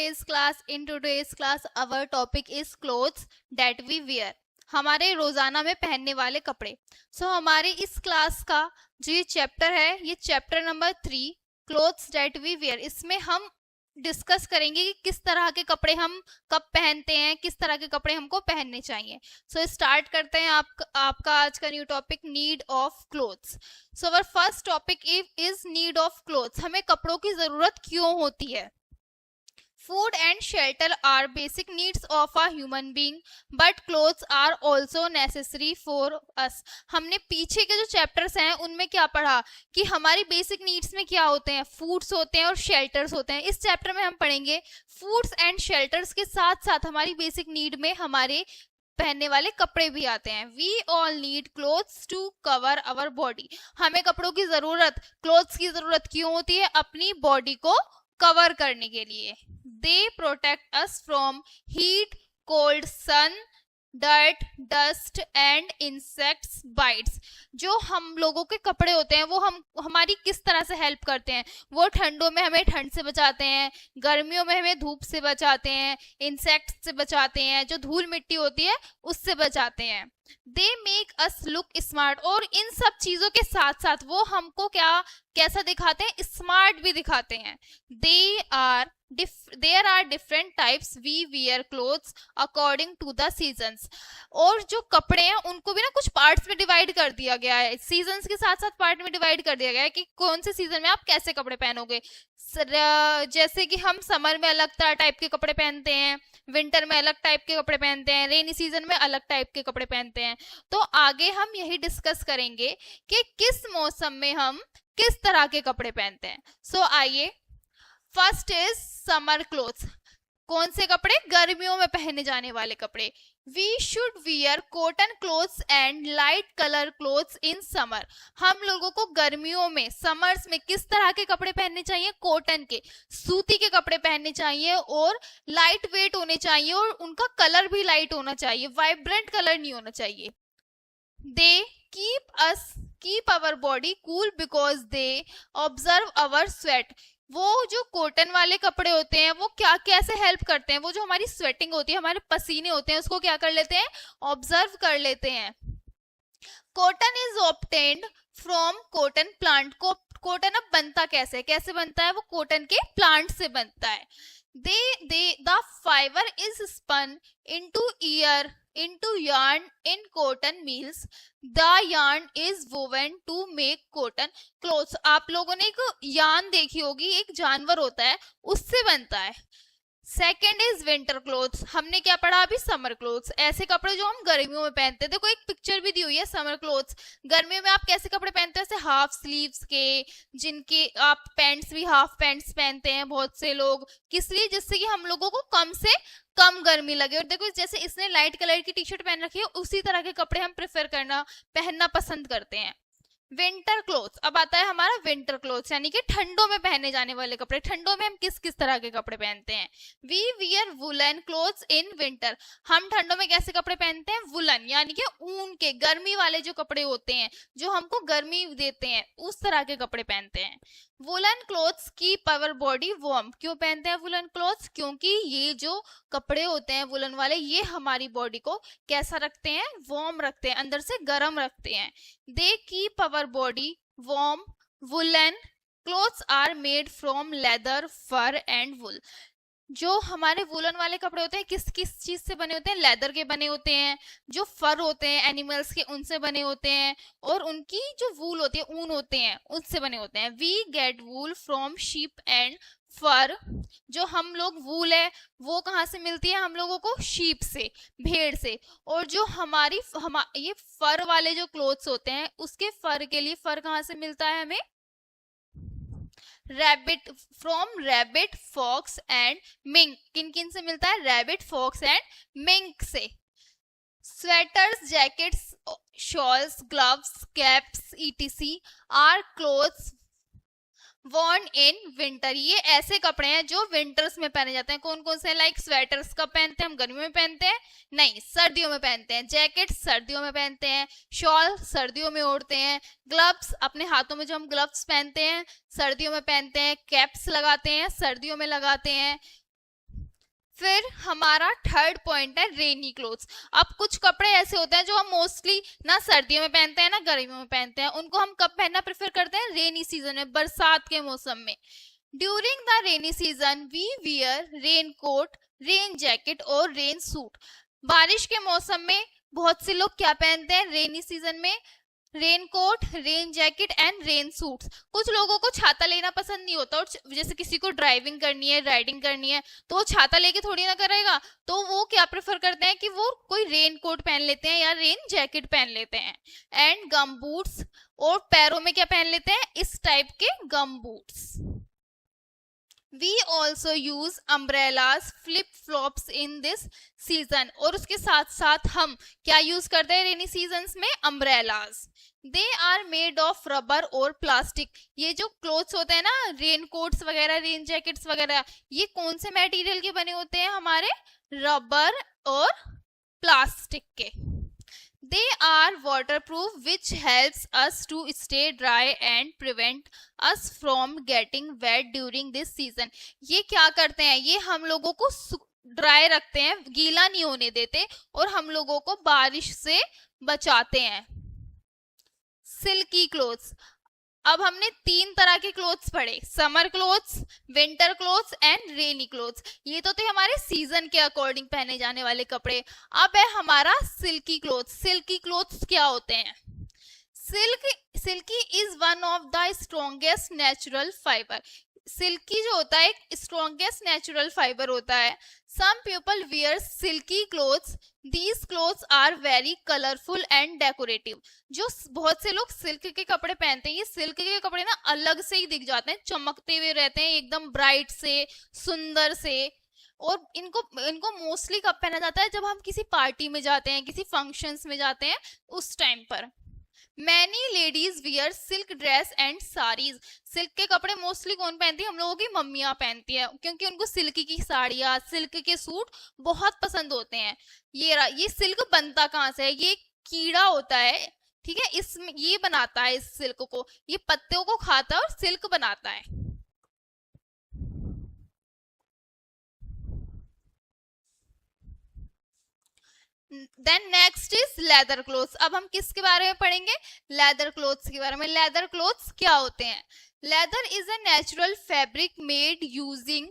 today's class. In today's class, our topic is clothes that we wear. हमारे रोजाना में पहनने वाले कपड़े. हमारे इस क्लास का जो ये चैप्टर है, ये chapter number 3 clothes that we wear. इसमें हम डिस्कस करेंगे कि किस तरह के कपड़े हम कब पहनते हैं, किस तरह के कपड़े हमको पहनने चाहिए. स्टार्ट करते हैं आपका आज का new topic, need of clothes. Our first topic is need of clothes. हमें कपड़ों की जरूरत क्यों होती है? Food and shelter are basic needs of a human being, but clothes are also necessary for us. हमने पीछे के जो चैप्टर्स हैं उनमें क्या पढ़ा कि हमारी बेसिक नीड्स में क्या होते हैं, फूड्स होते हैं और शेल्टर्स होते हैं. इस चैप्टर में हम पढ़ेंगे फूड्स एंड शेल्टर्स के साथ साथ हमारी बेसिक नीड में हमारे पहनने वाले कपड़े भी आते हैं. We all need clothes to cover our body. हमें कपड़ों की जरूरत, क्लोथ्स की जरूरत क्यों होती है? अपनी बॉडी को कवर करने के लिए. They protect us from heat, cold, sun, dirt, dust and insects bites. जो हम लोगों के कपड़े होते हैं वो हमारी किस तरह से हेल्प करते हैं? वो ठंडों में हमें ठंड से बचाते हैं, गर्मियों में हमें धूप से बचाते हैं, इंसेक्ट से बचाते हैं, जो धूल मिट्टी होती है उससे बचाते हैं. They make us look smart. और इन सब चीजों के साथ साथ वो हमको कैसा दिखाते हैं? स्मार्ट भी दिखाते हैं. There are different types we wear clothes according to the seasons. और जो कपड़े हैं उनको भी ना कुछ पार्ट्स में डिवाइड कर दिया गया है. सीजन्स के साथ साथ पार्ट में डिवाइड कर दिया गया है कि कौन से सीजन में आप कैसे कपड़े पहनोगे. जैसे कि हम समर में अलग टाइप के कपड़े पहनते हैं, विंटर में अलग टाइप के कपड़े पहनते हैं, रेनी सीजन में अलग टाइप के कपड़े पहनते हैं. तो आगे हम यही डिस्कस करेंगे कि किस मौसम में हम किस तरह के कपड़े पहनते हैं. आइए, फर्स्ट इज समर क्लोथ्स. कौन से कपड़े? गर्मियों में पहने जाने वाले कपड़े. We should wear cotton clothes and light colour clothes in summer. हम लोगों को गर्मियों में, समर्स में किस तरह के कपड़े पहनने चाहिए? कॉटन के, सूती के कपड़े पहनने चाहिए और लाइट वेट होने चाहिए और उनका कलर भी लाइट होना चाहिए, वाइब्रेंट कलर नहीं होना चाहिए. They keep our body cool because they observe our sweat. वो जो कॉटन वाले कपड़े होते हैं वो कैसे हेल्प करते हैं? वो जो हमारी स्वेटिंग होती है, हमारे पसीने होते हैं, उसको क्या कर लेते हैं? ऑब्जर्व कर लेते हैं. Cotton is obtained from cotton plant. Cotton अब बनता कैसे बनता है? वो कॉटन के प्लांट से बनता है. The fiber is spun into yarn in cotton mills. The yarn is woven to make cotton clothes. आप लोगों ने एक यार्न देखी होगी, एक जानवर होता है, उससे बनता है. Second is winter clothes. हमने क्या पढ़ा अभी? Summer clothes. ऐसे कपड़े जो हम गर्मियों में पहनते हैं. देखो एक पिक्चर भी दी हुई है समर क्लोथ्स. गर्मियों में आप कैसे कपड़े पहनते हैं? जैसे हाफ स्लीव्स के, जिनके आप पैंट्स भी हाफ पैंट्स पहनते हैं बहुत से लोग. किस लिए? जिससे कि हम लोगों को कम से कम गर्मी लगे. और देखो जैसे इसने लाइट कलर की टी शर्ट पहन रखी है, उसी तरह के कपड़े हम पहनना पसंद करते हैं. Winter clothes. अब आता है हमारा विंटर क्लोथ्स, यानी कि ठंडों में पहने जाने वाले कपड़े. ठंडों में हम किस किस तरह के कपड़े पहनते हैं? We wear woollen clothes in winter. हम ठंडों में कैसे कपड़े पहनते हैं? वुलन, यानी कि ऊन के, गर्मी वाले जो कपड़े होते हैं, जो हमको गर्मी देते हैं, उस तरह के कपड़े पहनते हैं. Woollen clothes keep our body warm. क्यों पहनते हैं वुलन क्लोथ्स? क्योंकि ये जो कपड़े होते हैं वुलन वाले, ये हमारी बॉडी को कैसा रखते हैं? वार्म रखते हैं, अंदर से गर्म रखते हैं. They keep our body warm. Woollen clothes are made from leather, fur and wool. जो हमारे वुलन वाले कपड़े होते हैं किस किस चीज से बने होते हैं? लेदर के बने होते हैं, जो फर होते हैं एनिमल्स के उनसे बने होते हैं, और उनकी जो वूल होती है, ऊन होते हैं, उससे बने होते हैं. We get wool from sheep and fur. जो हम लोग वूल है वो कहाँ से मिलती है हम लोगों को? शीप से, भेड़ से. और जो ये फर वाले जो क्लोथ्स होते हैं, उसके फर के लिए फर कहाँ से मिलता है हमें? Rabbit, from rabbit, fox and mink. किन से मिलता है? रैबिट, फॉक्स एंड मिंक से. Sweaters, jackets, shawls, gloves, caps etc are clothes worn in winter. ये ऐसे कपड़े हैं जो विंटर्स में पहने जाते हैं. कौन कौन से? लाइक स्वेटर्स कब पहनते हैं हम? गर्मियों में पहनते हैं? नहीं, सर्दियों में पहनते हैं. जैकेट सर्दियों में पहनते हैं, शॉल सर्दियों में ओढ़ते हैं, ग्लव्स अपने हाथों में जो हम ग्लव्स पहनते हैं सर्दियों में पहनते हैं, कैप्स लगाते हैं सर्दियों में लगाते हैं. फिर हमारा थर्ड पॉइंट है रेनी क्लोथ्स। अब कुछ कपड़े ऐसे होते हैं जो हम मोस्टली ना सर्दियों में पहनते हैं ना गर्मियों में पहनते हैं, उनको हम कब पहनना प्रेफर करते हैं? रेनी सीजन में, बरसात के मौसम में। During the rainy season we wear rain coat, rain jacket और रेन सूट। बारिश के मौसम में बहुत से लोग क्या पहनते हैं रेनी सीजन में? Rain coat, rain jacket and rain suits. कुछ लोगों को छाता लेना पसंद नहीं होता, और जैसे किसी को ड्राइविंग करनी है, राइडिंग करनी है, तो वो छाता लेके थोड़ी ना करेगा, तो वो क्या प्रेफर करते हैं कि वो कोई रेन कोट पहन लेते हैं या रेन जैकेट पहन लेते हैं। एंड गम बूट्स, और पैरों में क्या पहन लेते हैं? इस टाइप के गम boots. We also use umbrellas, flip flops in this season। और उसके साथ साथ हम क्या यूज करते हैं रेनी सीजन्स में? umbrellas। They are made of rubber और प्लास्टिक। ये जो क्लोथ्स होते हैं ना, रेन कोट्स वगैरह, रेन जैकेट्स वगैरह, ये कौन से मटेरियल के बने होते हैं? हमारे रबर और प्लास्टिक के। They are waterproof, which helps us to stay dry and prevent us from getting wet during this season। ये क्या करते हैं? ये हम लोगों को ड्राई रखते हैं, गीला नहीं होने देते, और हम लोगों को बारिश से बचाते हैं। Silky clothes. अब हमने 3 तरह के क्लोथ्स पढ़े, summer clothes, winter clothes and rainy clothes. ये तो थे हमारे सीजन के अकॉर्डिंग पहने जाने वाले कपड़े। अब है हमारा सिल्की क्लोथ्स। सिल्की क्लोथ्स क्या होते हैं? Silky is one of the strongest natural fibre. Silky जो होता है एक स्ट्रॉन्गेस्ट नेचुरल फाइबर होता है। Some people wear silky clothes, these clothes are very colourful and decorative. जो बहुत से लोग सिल्क के कपड़े पहनते हैं, ये सिल्क के कपड़े ना अलग से ही दिख जाते हैं, चमकते हुए रहते हैं, एकदम ब्राइट से, सुंदर से। और इनको मोस्टली कब पहना जाता है? जब हम किसी पार्टी में जाते हैं, किसी फंक्शंस में जाते हैं, उस टाइम पर। Many ladies wear silk dress and sarees। Silk के कपड़े मोस्टली कौन पहनती है? हम लोगों की मम्मियां पहनती है, क्योंकि उनको सिल्क की साड़ियां, सिल्क के सूट बहुत पसंद होते हैं। ये सिल्क बनता कहाँ से है? ये कीड़ा होता है, ठीक है, इसमें ये बनाता है इस सिल्क को, ये पत्तों को खाता है और सिल्क बनाता है। Then next is leather clothes. अब हम किसके बारे में पढ़ेंगे? लेदर क्लोथ्स के बारे में। लेदर क्लोथ्स क्या होते हैं? Leather is a natural fabric made using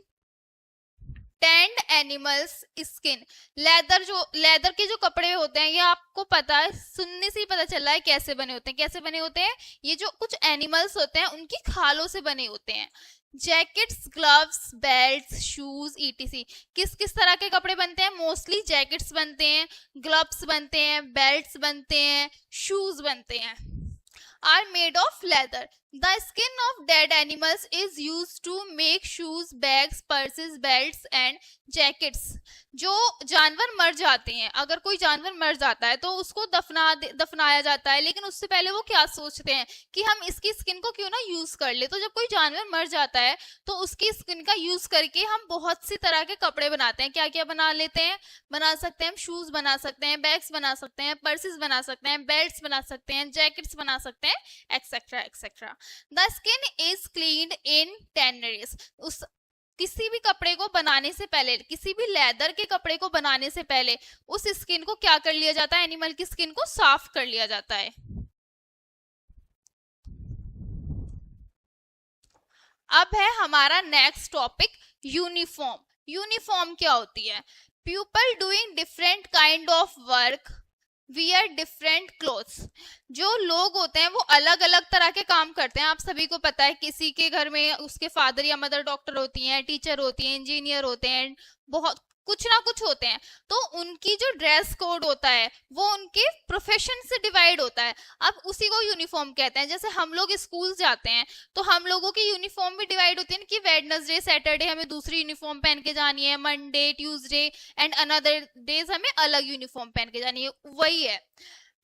stand animals skin. Leather के जो कपड़े होते हैं, ये आपको पता है, सुनने से ही पता चल रहा है कैसे बने होते हैं। कैसे बने होते हैं? ये जो कुछ एनिमल्स होते हैं उनकी खालों से बने होते हैं। Jackets, gloves, belts, shoes etc. किस किस तरह के कपड़े बनते हैं? मोस्टली जैकेट्स बनते हैं, ग्लव्स बनते हैं, बेल्ट्स बनते हैं, शूज बनते हैं। Are made of leather. The skin of dead animals is used to make shoes, bags, purses, belts and jackets. जो जानवर मर जाते हैं, अगर कोई जानवर मर जाता है तो उसको दफनाया जाता है, लेकिन उससे पहले वो क्या सोचते हैं कि हम इसकी स्किन को क्यों ना यूज कर ले। तो जब कोई जानवर मर जाता है तो उसकी स्किन का यूज करके हम बहुत सी तरह के कपड़े बनाते हैं। क्या क्या बना लेते हैं? बना सकते हैं, हम शूज बना सकते हैं, बैग्स बना सकते हैं, पर्सेस बना सकते हैं, बेल्ट्स बना सकते हैं, जैकेट्स बना सकते हैं, etcetera etcetera. The skin is cleaned in 10 days। किसी भी कपड़े को बनाने से पहले, किसी भी लेदर के कपड़े को बनाने से पहले उस स्किन को क्या कर लिया जाता है? एनिमल की स्किन को साफ कर लिया जाता है। अब है हमारा नेक्स्ट टॉपिक यूनिफॉर्म। यूनिफॉर्म क्या होती है? People doing different kind of work wear different clothes. जो लोग होते हैं वो अलग अलग तरह के काम करते हैं। आप सभी को पता है, किसी के घर में उसके फादर या मदर डॉक्टर होती हैं, टीचर होती हैं, इंजीनियर होते हैं, बहुत कुछ ना कुछ होते हैं। तो उनकी जो ड्रेस कोड होता है वो उनके प्रोफेशन से डिवाइड होता है। अब उसी को यूनिफॉर्म कहते हैं। जैसे हम लोग स्कूल जाते हैं तो हम लोगों की यूनिफॉर्म भी डिवाइड होती है कि वेडनेसडे, सैटरडे हमें दूसरी यूनिफॉर्म पहन के जानी है, Monday, Tuesday and another days हमें अलग यूनिफॉर्म पहन के जानी है। वही है,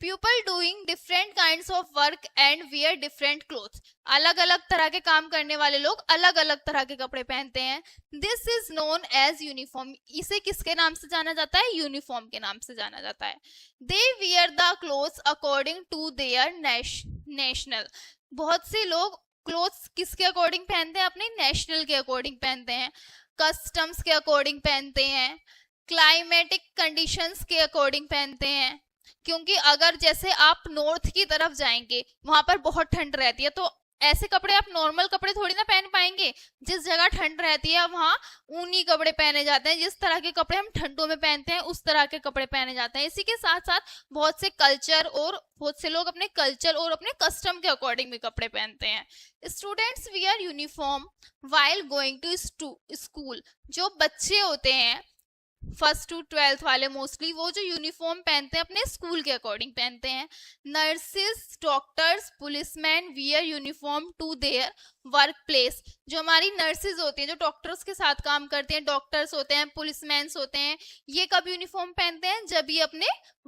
people doing different kinds of work and wear different clothes. अलग अलग तरह के काम करने वाले लोग अलग अलग तरह के कपड़े पहनते हैं। This is known as uniform. इसे किसके नाम से जाना जाता है? यूनिफॉर्म के नाम से जाना जाता है। They wear the clothes according to their national. बहुत से लोग क्लोथ्स किसके अकॉर्डिंग पहनते हैं? अपने नेशनल के अकॉर्डिंग पहनते हैं। कस्टम्स के अकॉर्डिंग पहनते हैं, क्लाइमेटिक कंडीशंस के अकॉर्डिंग पहनते हैं, क्योंकि अगर जैसे आप नॉर्थ की तरफ जाएंगे वहां पर बहुत ठंड रहती है, तो ऐसे कपड़े आप नॉर्मल कपड़े थोड़ी ना पहन पाएंगे। जिस जगह ठंड रहती है वहां ऊनी कपड़े पहने जाते हैं, जिस तरह के कपड़े हम ठंडों में पहनते हैं उस तरह के कपड़े पहने जाते हैं। इसी के साथ साथ बहुत से कल्चर और बहुत से लोग अपने कल्चर और अपने कस्टम के अकॉर्डिंग भी कपड़े पहनते हैं। Students wear uniform while going to school. जो बच्चे होते हैं 1st to 12th वाले मोस्टली, वो जो यूनिफॉर्म पहनते हैं अपने स्कूल के अकॉर्डिंग पहनते हैं। Nurses, doctors, policeman wear uniform to their work place. जो हमारी नर्सिस होती हैं, जो डॉक्टर्स के साथ काम करते हैं, डॉक्टर्स होते हैं, पुलिसमैन होते हैं, ये कब यूनिफॉर्म पहनते हैं? जब ये अपने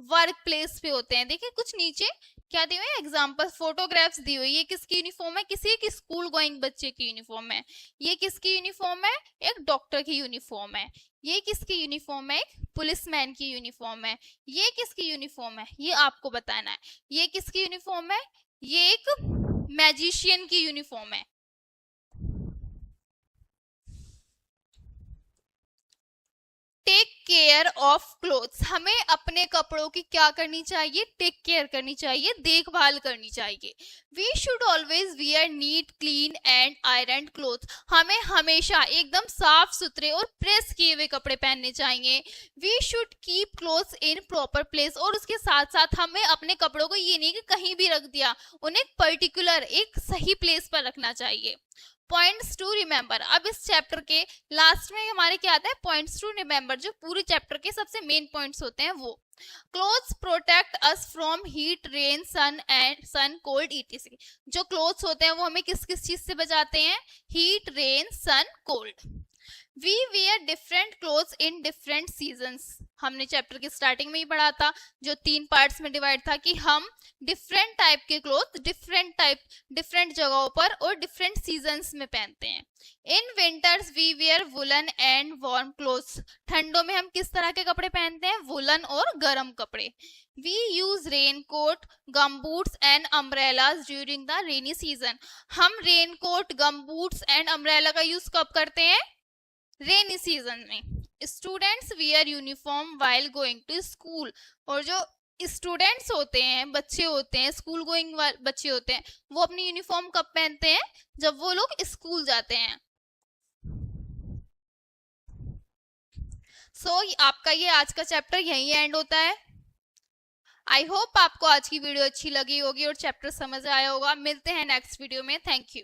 वर्क प्लेस पे होते हैं। देखिए कुछ नीचे क्या दिए हुए हैं एग्जाम्पल, फोटोग्राफ्स दी हुई। ये किसकी यूनिफॉर्म है? किसी एक स्कूल गोइंग बच्चे की यूनिफॉर्म है। ये किसकी यूनिफॉर्म है? एक डॉक्टर की यूनिफॉर्म है। ये किसकी यूनिफॉर्म है? एक पुलिसमैन की यूनिफॉर्म है। ये किसकी यूनिफॉर्म है? ये आपको बताना है। ये किसकी यूनिफॉर्म है? ये एक मैजिशियन की यूनिफॉर्म है। Take care of clothes. हमें अपने कपड़ों की क्या करनी चाहिए? टेक केयर करनी चाहिए, देखभाल करनी चाहिए। We should always wear neat, clean and iron cloth. हमें हमेशा एकदम साफ सुथरे और प्रेस किए हुए कपड़े पहनने चाहिए। We should keep clothes in proper place. और उसके साथ साथ हमें अपने कपड़ों को ये नहीं कि कहीं भी रख दिया, उन्हें पर्टिकुलर एक सही प्लेस पर रखना चाहिए। Points to remember. अब इस चैप्टर के लास्ट में हमारे क्या आता है? Points to remember. जो पूरे चैप्टर के सबसे मेन पॉइंट्स होते हैं वो। Clothes protect us from heat, rain, sun cold etc. जो क्लोथ्स होते हैं वो हमें किस किस चीज से बचाते हैं? Heat, rain, sun, cold. We wear different clothes in different seasons. हमने चैप्टर की स्टार्टिंग में ही पढ़ा था, जो 3 पार्ट्स में डिवाइड था, कि हम डिफरेंट टाइप के क्लोथ डिफरेंट जगहों पर और डिफरेंट सीजन्स में पहनते हैं। In winters we wear woollen and warm clothes. ठंडों में हम किस तरह के कपड़े पहनते हैं? वुलन और गर्म कपड़े। We use raincoat, gum boots and umbrellas during the rainy season. हम raincoat, gum boots and umbrella का यूज कब करते हैं? रेनी सीजन में। Students wear uniform while going to school. और जो स्टूडेंट्स होते हैं, बच्चे होते हैं, स्कूल गोइंग बच्चे होते हैं, वो अपनी यूनिफॉर्म कब पहनते हैं? जब वो लोग स्कूल जाते हैं। आपका ये आज का चैप्टर यहीं एंड होता है। आई होप आपको आज की वीडियो अच्छी लगी होगी और चैप्टर समझ आया होगा। मिलते हैं नेक्स्ट वीडियो में। Thank you.